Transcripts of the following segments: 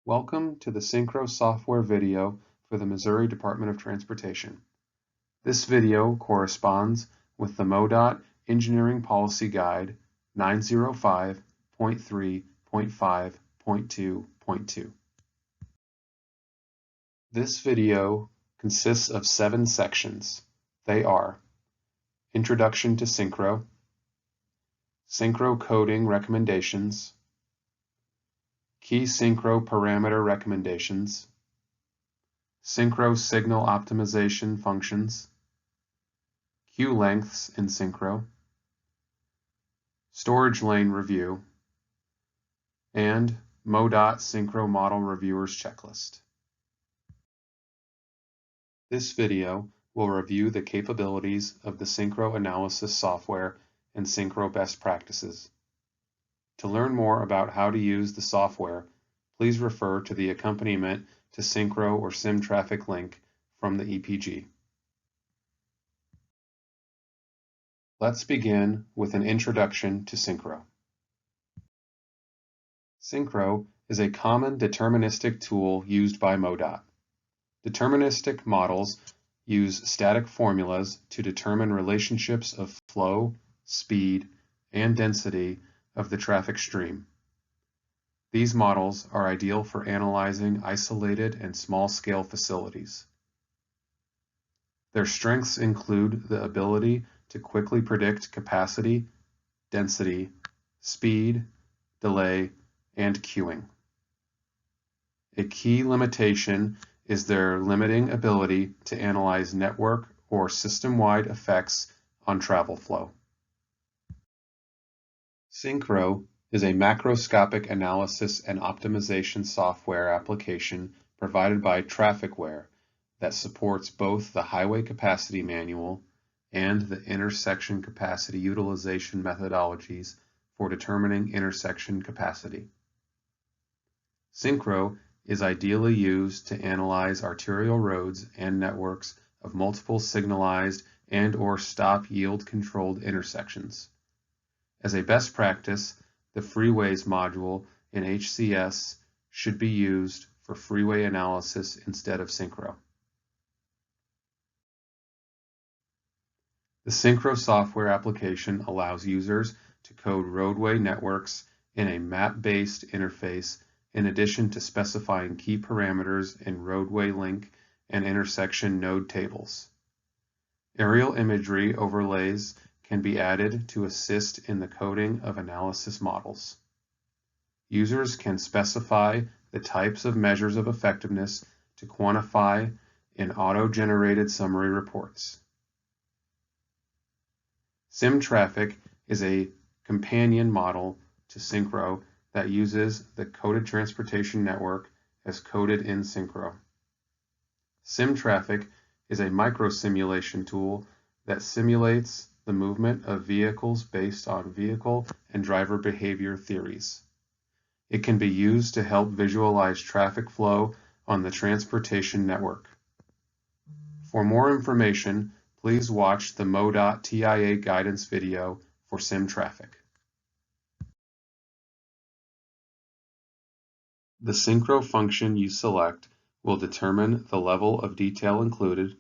Welcome to the Synchro software video for the Missouri Department of Transportation. This video corresponds with the MoDOT Engineering Policy Guide 905.3.5.2.2. This video consists of 7 sections. They are Introduction to Synchro, Synchro Coding Recommendations, Key Synchro Parameter Recommendations, Synchro Signal Optimization Functions, Queue Lengths in Synchro, Storage Lane Review, and MoDOT Synchro Model Reviewers Checklist. This video will review the capabilities of the Synchro analysis software and Synchro best practices. To learn more about how to use the software, please refer to the accompaniment to Synchro or SimTraffic link from the EPG. Let's begin with an introduction to Synchro. Synchro is a common deterministic tool used by MoDOT. Deterministic models use static formulas to determine relationships of flow, speed, and density of the traffic stream. These models are ideal for analyzing isolated and small-scale facilities. Their strengths include the ability to quickly predict capacity, density, speed, delay, and queuing. A key limitation is their limiting ability to analyze network or system-wide effects on travel flow. Synchro is a macroscopic analysis and optimization software application provided by Trafficware that supports both the Highway Capacity Manual and the intersection capacity utilization methodologies for determining intersection capacity. Synchro is ideally used to analyze arterial roads and networks of multiple signalized and/or stop yield-controlled intersections. As a best practice, the Freeways module in HCS should be used for freeway analysis instead of Synchro. The Synchro software application allows users to code roadway networks in a map-based interface in addition to specifying key parameters in roadway link and intersection node tables. Aerial imagery overlays can be added to assist in the coding of analysis models. Users can specify the types of measures of effectiveness to quantify in auto-generated summary reports. SimTraffic is a companion model to Synchro that uses the coded transportation network as coded in Synchro. SimTraffic is a micro-simulation tool that simulates the movement of vehicles based on vehicle and driver behavior theories. It can be used to help visualize traffic flow on the transportation network. For more information, please watch the MoDOT TIA guidance video for SimTraffic. The Synchro function you select will determine the level of detail included,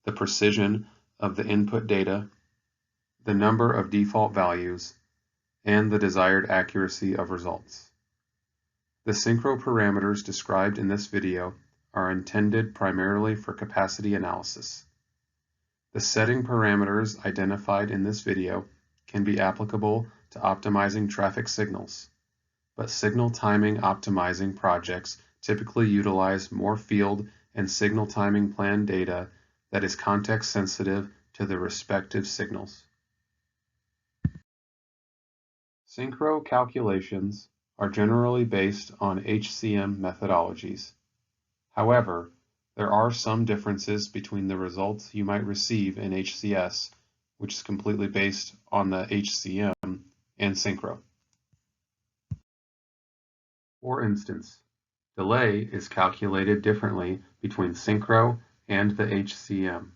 the precision of the input data, the number of default values, and the desired accuracy of results. The Synchro parameters described in this video are intended primarily for capacity analysis. The setting parameters identified in this video can be applicable to optimizing traffic signals, but signal timing optimizing projects typically utilize more field and signal timing plan data that is context sensitive to the respective signals. Synchro calculations are generally based on HCM methodologies. However, there are some differences between the results you might receive in HCS, which is completely based on the HCM, and Synchro. For instance, delay is calculated differently between Synchro and the HCM.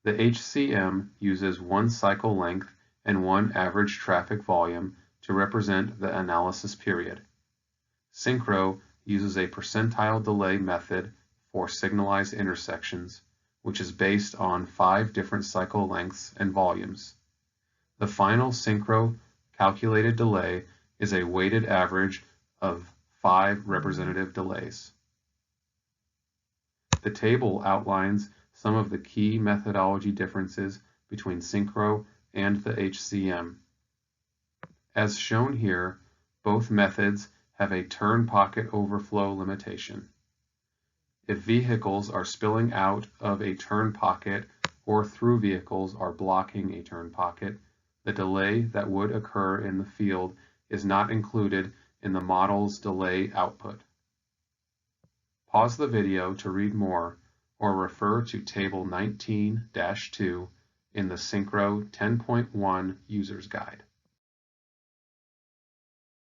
The HCM uses one cycle length and one average traffic volume to represent the analysis period. Synchro uses a percentile delay method for signalized intersections, which is based on 5 different cycle lengths and volumes. The final synchro calculated delay is a weighted average of 5 representative delays. The table outlines some of the key methodology differences between Synchro and the HCM. As shown here, both methods have a turn pocket overflow limitation. If vehicles are spilling out of a turn pocket or through vehicles are blocking a turn pocket, the delay that would occur in the field is not included in the model's delay output. Pause the video to read more or refer to Table 19-2 in the Synchro 10.1 User's Guide.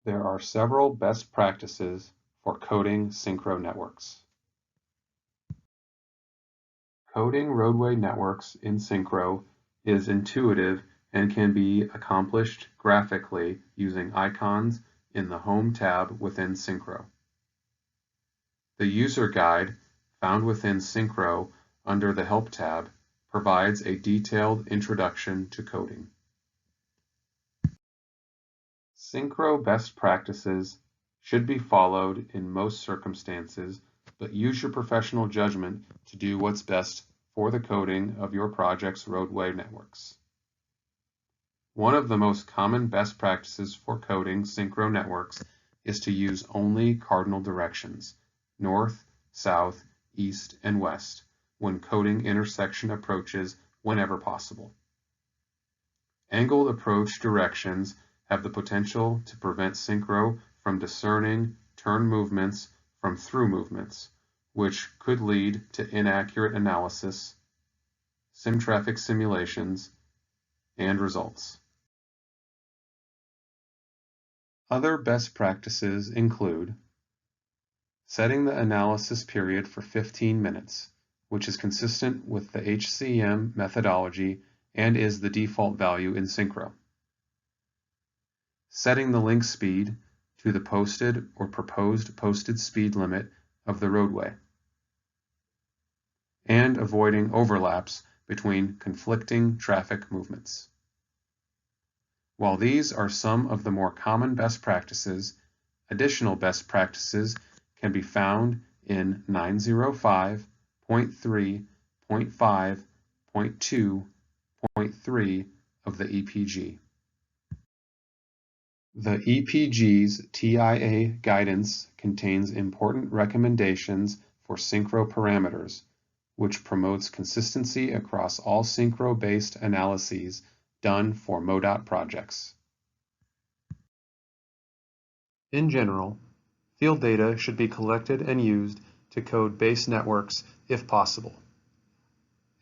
There are several best practices for coding synchro networks. Coding roadway networks in Synchro is intuitive and can be accomplished graphically using icons in the Home tab within Synchro. The User Guide, found within Synchro under the Help tab, provides a detailed introduction to coding. Synchro best practices should be followed in most circumstances, but use your professional judgment to do what's best for the coding of your project's roadway networks. One of the most common best practices for coding synchro networks is to use only cardinal directions, north, south, east, and west, when coding intersection approaches whenever possible. Angled approach directions have the potential to prevent synchro from discerning turn movements from through movements, which could lead to inaccurate analysis, sim traffic simulations, and results. Other best practices include setting the analysis period for 15 minutes, which is consistent with the HCM methodology and is the default value in Synchro. Setting the link speed to the posted or proposed posted speed limit of the roadway. And avoiding overlaps between conflicting traffic movements. While these are some of the more common best practices, additional best practices can be found in 905.3.5.2.3 of the EPG. The EPG's TIA guidance contains important recommendations for synchro parameters, which promotes consistency across all synchro-based analyses done for MoDOT projects. In general, field data should be collected and used to code base networks if possible.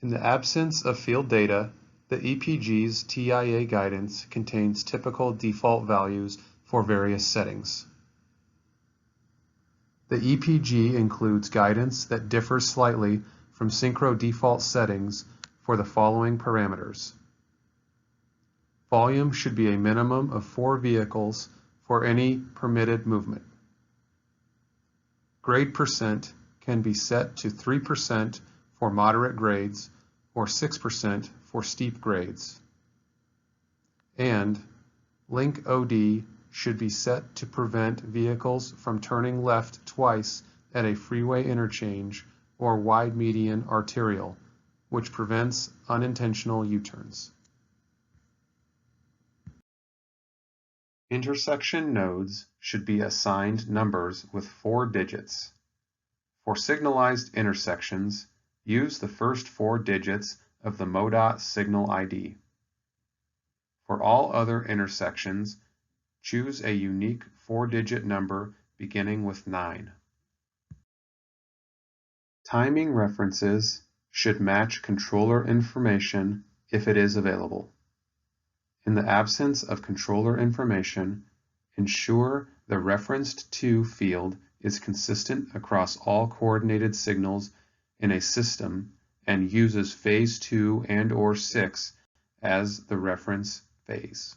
In the absence of field data, the EPG's TIA guidance contains typical default values for various settings. The EPG includes guidance that differs slightly from Synchro default settings for the following parameters. Volume should be a minimum of 4 vehicles for any permitted movement. Grade percent can be set to 3% for moderate grades or 6% for steep grades. And link OD should be set to prevent vehicles from turning left twice at a freeway interchange or wide median arterial, which prevents unintentional U-turns. Intersection nodes should be assigned numbers with 4 digits. For signalized intersections, use the first 4 digits of the MoDOT signal ID. For all other intersections, choose a unique 4-digit number beginning with 9. Timing references should match controller information if it is available. In the absence of controller information, ensure the referenced to field is consistent across all coordinated signals in a system and uses phase 2 and/or 6 as the reference phase.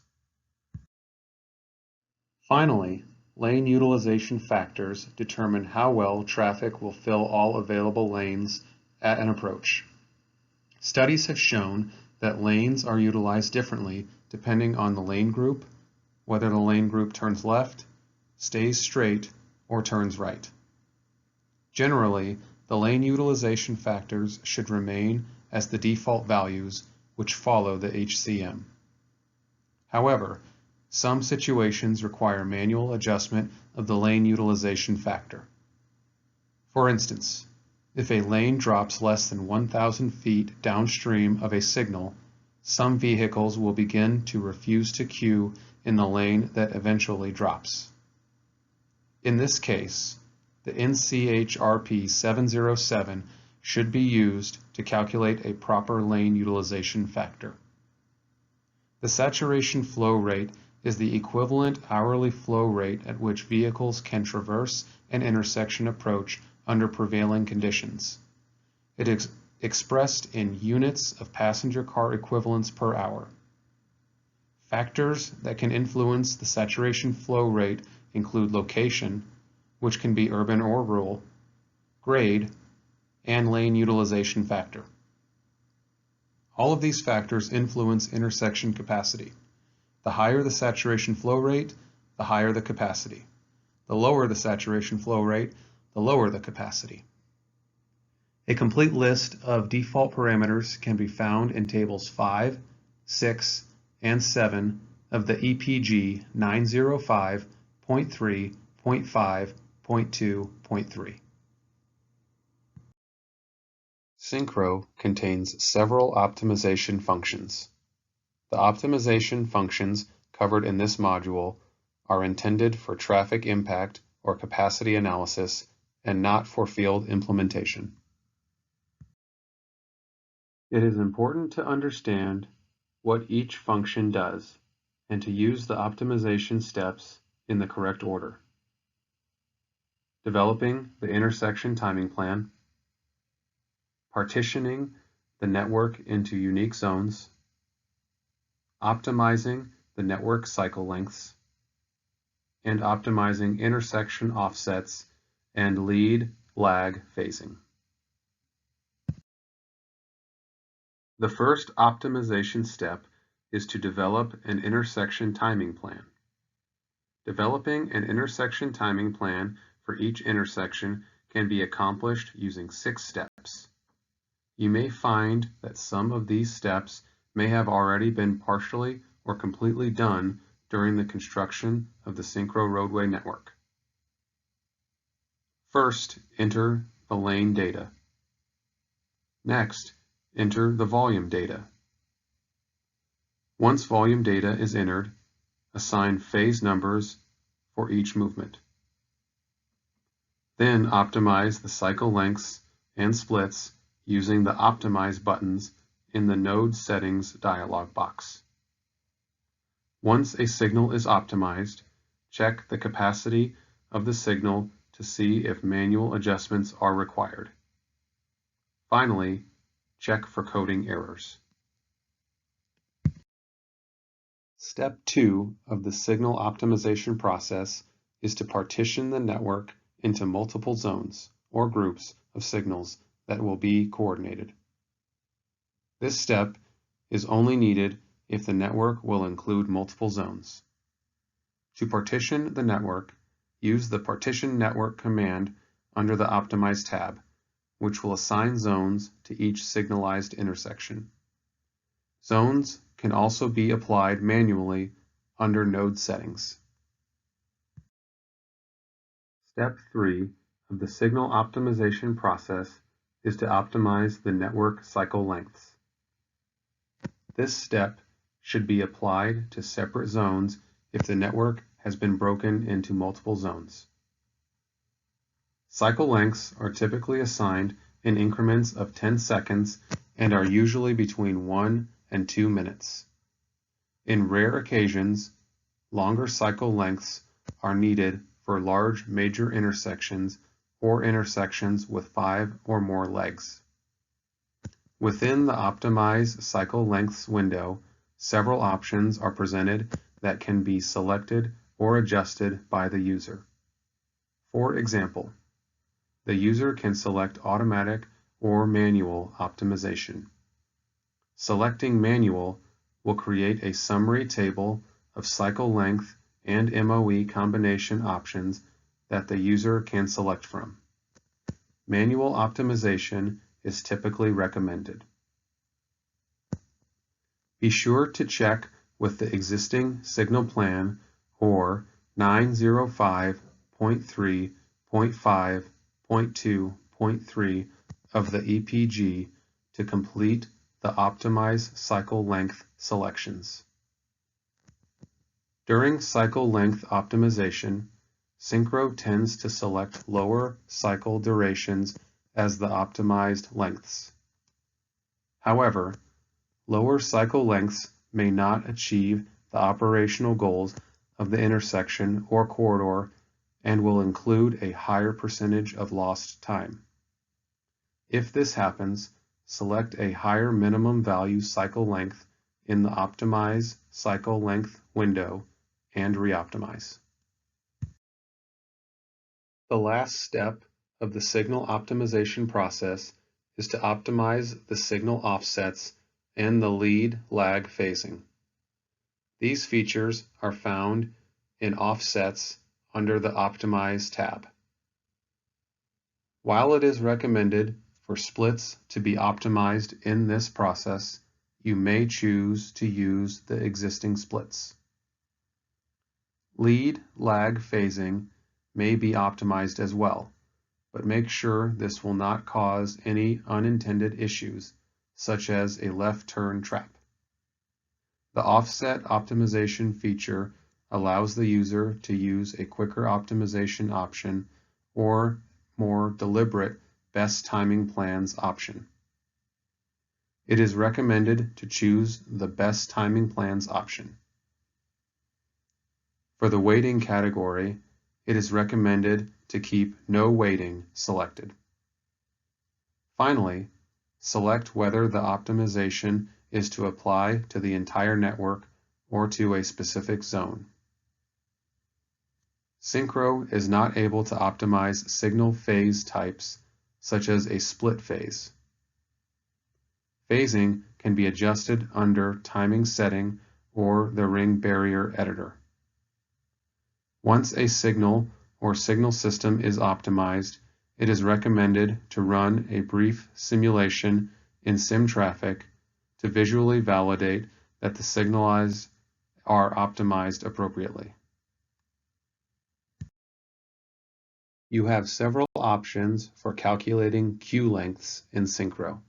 Finally, lane utilization factors determine how well traffic will fill all available lanes at an approach. Studies have shown that lanes are utilized differently depending on the lane group, whether the lane group turns left, stays straight, or turns right. Generally, the lane utilization factors should remain as the default values which follow the HCM. However, some situations require manual adjustment of the lane utilization factor. For instance, if a lane drops less than 1,000 feet downstream of a signal, some vehicles will begin to refuse to queue in the lane that eventually drops. In this case, the NCHRP 707 should be used to calculate a proper lane utilization factor. The saturation flow rate is the equivalent hourly flow rate at which vehicles can traverse an intersection approach under prevailing conditions. It is expressed in units of passenger car equivalents per hour. Factors that can influence the saturation flow rate include location, which can be urban or rural, grade, and lane utilization factor. All of these factors influence intersection capacity. The higher the saturation flow rate, the higher the capacity. The lower the saturation flow rate, the lower the capacity. A complete list of default parameters can be found in tables 5, 6, and 7 of the EPG 905.3.5.2.3. Synchro contains several optimization functions. The optimization functions covered in this module are intended for traffic impact or capacity analysis and not for field implementation. It is important to understand what each function does and to use the optimization steps in the correct order. Developing the intersection timing plan, partitioning the network into unique zones, optimizing the network cycle lengths, and optimizing intersection offsets and lead-lag phasing. The first optimization step is to develop an intersection timing plan. Developing an intersection timing plan for each intersection can be accomplished using 6 steps. You may find that some of these steps may have already been partially or completely done during the construction of the Synchro roadway network. First, enter the lane data. Next, enter the volume data. Once volume data is entered, assign phase numbers for each movement. Then optimize the cycle lengths and splits using the Optimize buttons in the Node Settings dialog box. Once a signal is optimized, check the capacity of the signal to see if manual adjustments are required. Finally, check for coding errors. Step 2 of the signal optimization process is to partition the network into multiple zones or groups of signals that will be coordinated. This step is only needed if the network will include multiple zones. To partition the network, use the Partition Network command under the Optimize tab, which will assign zones to each signalized intersection. Zones can also be applied manually under Node Settings. Step 3 of the signal optimization process is to optimize the network cycle lengths. This step should be applied to separate zones if the network has been broken into multiple zones. Cycle lengths are typically assigned in increments of 10 seconds and are usually between 1 and 2 minutes. In rare occasions, longer cycle lengths are needed for large major intersections or intersections with 5 or more legs. Within the Optimize Cycle Lengths window, several options are presented that can be selected or adjusted by the user. For example, the user can select automatic or manual optimization. Selecting manual will create a summary table of cycle length and MOE combination options that the user can select from. Manual optimization is typically recommended. Be sure to check with the existing signal plan or 905.3.5.2.3 of the EPG to complete the optimize cycle length selections. During cycle length optimization, Synchro tends to select lower cycle durations as the optimized lengths. However, lower cycle lengths may not achieve the operational goals of the intersection or corridor and will include a higher percentage of lost time. If this happens, select a higher minimum value cycle length in the Optimize Cycle Length window and reoptimize. The last step of the signal optimization process is to optimize the signal offsets and the lead-lag phasing. These features are found in Offsets under the Optimize tab. While it is recommended for splits to be optimized in this process, you may choose to use the existing splits. Lead-lag phasing may be optimized as well, but make sure this will not cause any unintended issues, such as a left turn trap. The offset optimization feature allows the user to use a quicker optimization option or more deliberate best timing plans option. It is recommended to choose the best timing plans option. For the weighting category, it is recommended to keep no weighting selected. Finally, select whether the optimization is to apply to the entire network or to a specific zone. Synchro is not able to optimize signal phase types such as a split phase. Phasing can be adjusted under Timing Setting or the Ring Barrier Editor. Once a signal or signal system is optimized, it is recommended to run a brief simulation in SimTraffic to visually validate that the signals are optimized appropriately. You have several options for calculating queue lengths in Synchro.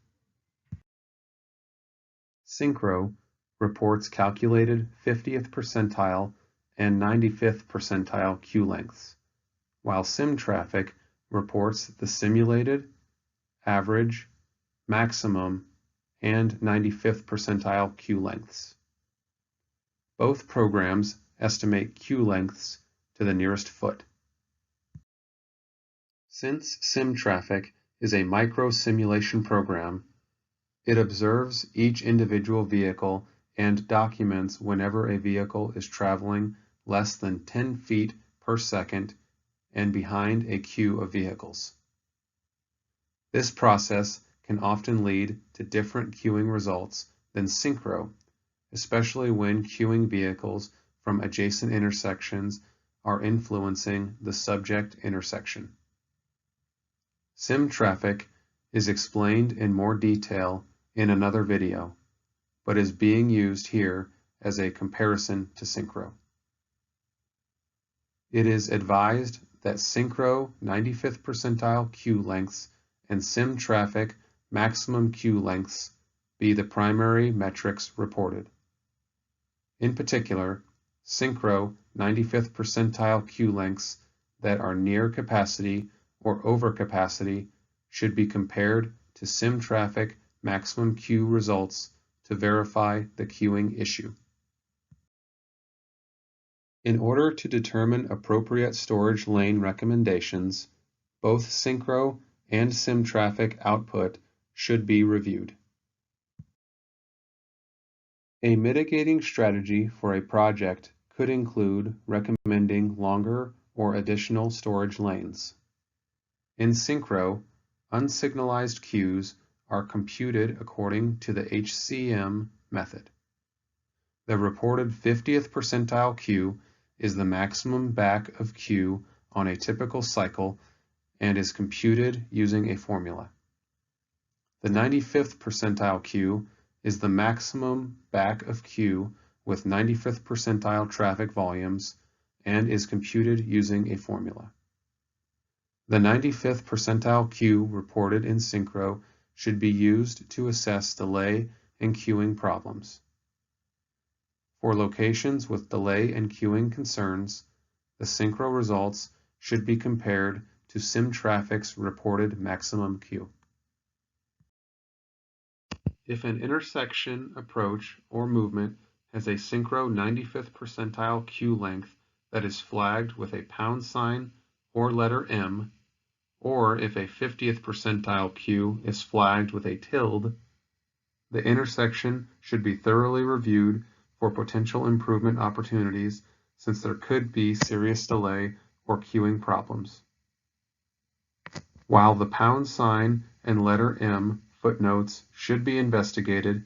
Synchro reports calculated 50th percentile and 95th percentile queue lengths, while SimTraffic reports the simulated, average, maximum, and 95th percentile queue lengths. Both programs estimate queue lengths to the nearest foot. Since SimTraffic is a micro-simulation program, it observes each individual vehicle and documents whenever a vehicle is traveling less than 10 feet per second and behind a queue of vehicles. This process can often lead to different queuing results than Synchro, especially when queuing vehicles from adjacent intersections are influencing the subject intersection. SimTraffic is explained in more detail in another video, but is being used here as a comparison to Synchro. It is advised that Synchro 95th percentile queue lengths and SimTraffic maximum queue lengths be the primary metrics reported. In particular, Synchro 95th percentile queue lengths that are near capacity or over capacity should be compared to SimTraffic maximum queue results to verify the queuing issue. In order to determine appropriate storage lane recommendations, both Synchro and SimTraffic output should be reviewed. A mitigating strategy for a project could include recommending longer or additional storage lanes. In Synchro, unsignalized queues are computed according to the HCM method. The reported 50th percentile queue is the maximum back of queue on a typical cycle and is computed using a formula. The 95th percentile queue is the maximum back of queue with 95th percentile traffic volumes and is computed using a formula. The 95th percentile queue reported in Synchro should be used to assess delay and queuing problems. For locations with delay and queuing concerns, the Synchro results should be compared to SimTraffic's reported maximum queue. If an intersection, approach, or movement has a Synchro 95th percentile queue length that is flagged with a # or letter M, or if a 50th percentile queue is flagged with a tilde, the intersection should be thoroughly reviewed for potential improvement opportunities since there could be serious delay or queuing problems. While the # and letter M footnotes should be investigated,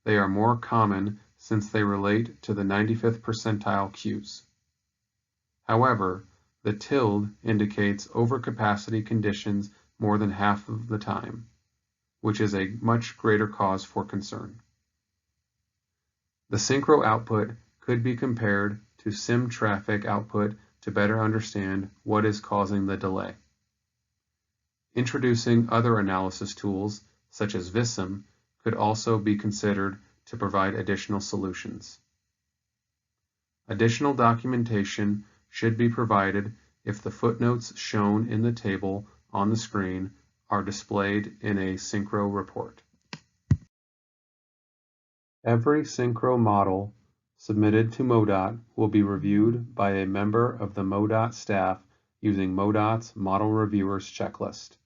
they are more common since they relate to the 95th percentile queues. However, the tilde indicates overcapacity conditions more than half of the time, which is a much greater cause for concern. The Synchro output could be compared to SimTraffic output to better understand what is causing the delay. Introducing other analysis tools, such as Vissim, could also be considered to provide additional solutions. Additional documentation should be provided if the footnotes shown in the table on the screen are displayed in a Synchro report. Every Synchro model submitted to MoDOT will be reviewed by a member of the MoDOT staff using MoDOT's Model Reviewers Checklist.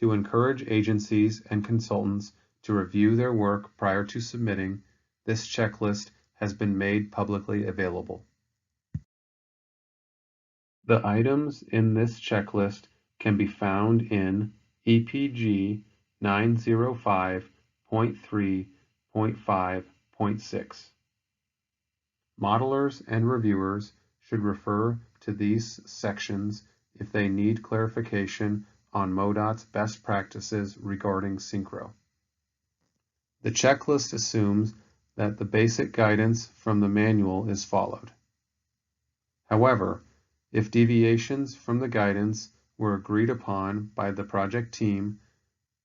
To encourage agencies and consultants to review their work prior to submitting, this checklist has been made publicly available. The items in this checklist can be found in EPG 905.3.5.6. Modelers and reviewers should refer to these sections if they need clarification on MoDOT's best practices regarding Synchro. The checklist assumes that the basic guidance from the manual is followed. However, if deviations from the guidance were agreed upon by the project team,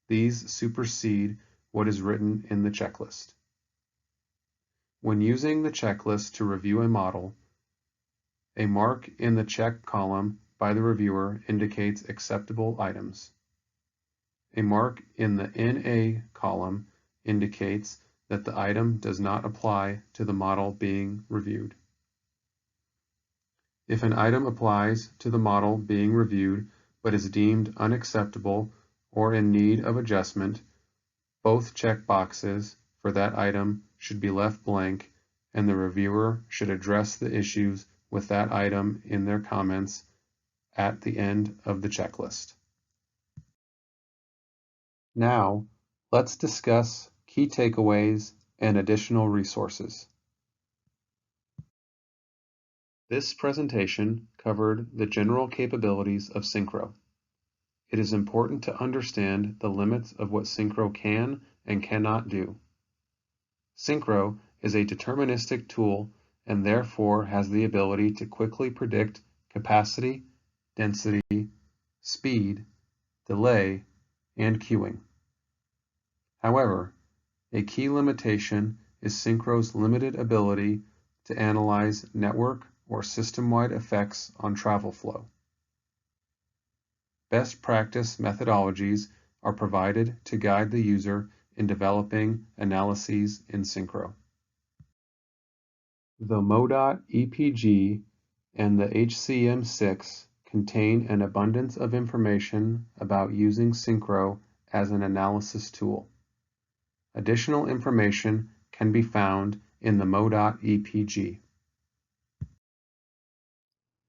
these supersede what is written in the checklist. When using the checklist to review a model, a mark in the check column by the reviewer indicates acceptable items. A mark in the NA column indicates that the item does not apply to the model being reviewed. If an item applies to the model being reviewed but is deemed unacceptable or in need of adjustment, both checkboxes for that item should be left blank, and the reviewer should address the issues with that item in their comments at the end of the checklist. Now, let's discuss key takeaways and additional resources. This presentation covered the general capabilities of Synchro. It is important to understand the limits of what Synchro can and cannot do. Synchro is a deterministic tool and therefore has the ability to quickly predict capacity, density, speed, delay, and queuing. However, a key limitation is Synchro's limited ability to analyze network or system-wide effects on travel flow. Best practice methodologies are provided to guide the user in developing analyses in Synchro. The MoDOT EPG and the HCM6 contain an abundance of information about using Synchro as an analysis tool. Additional information can be found in the MoDOT EPG.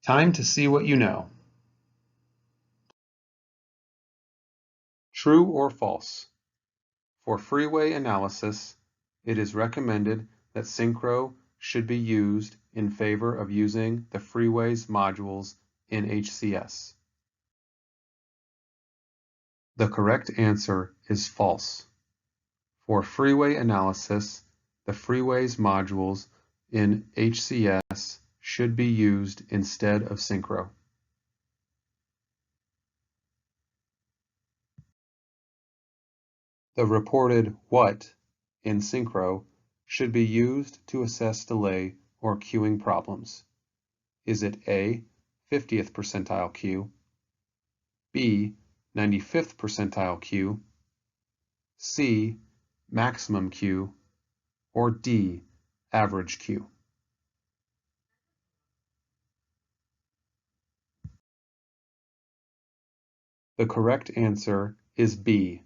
Time to see what you know. True or false? For freeway analysis, it is recommended that Synchro should be used in favor of using the freeways modules in HCS. The correct answer is false. For freeway analysis, the freeways modules in HCS should be used instead of Synchro. The reported what in Synchro should be used to assess delay or queuing problems. Is it A, 50th percentile queue, B, 95th percentile queue, C, maximum queue, or D, average queue? The correct answer is B,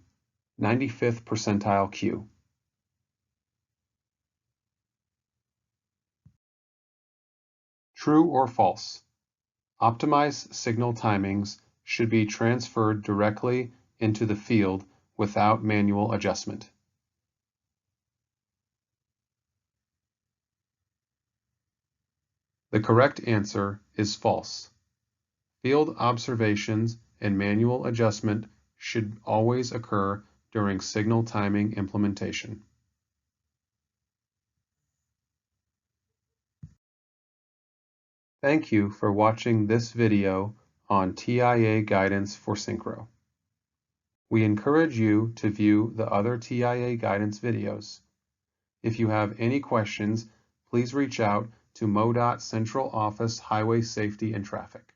95th percentile queue. True or false? Optimized signal timings should be transferred directly into the field without manual adjustment. The correct answer is false. Field observations and manual adjustment should always occur during signal timing implementation. Thank you for watching this video on TIA guidance for Synchro. We encourage you to view the other TIA guidance videos. If you have any questions, please reach out to MoDOT Central Office Highway Safety and Traffic.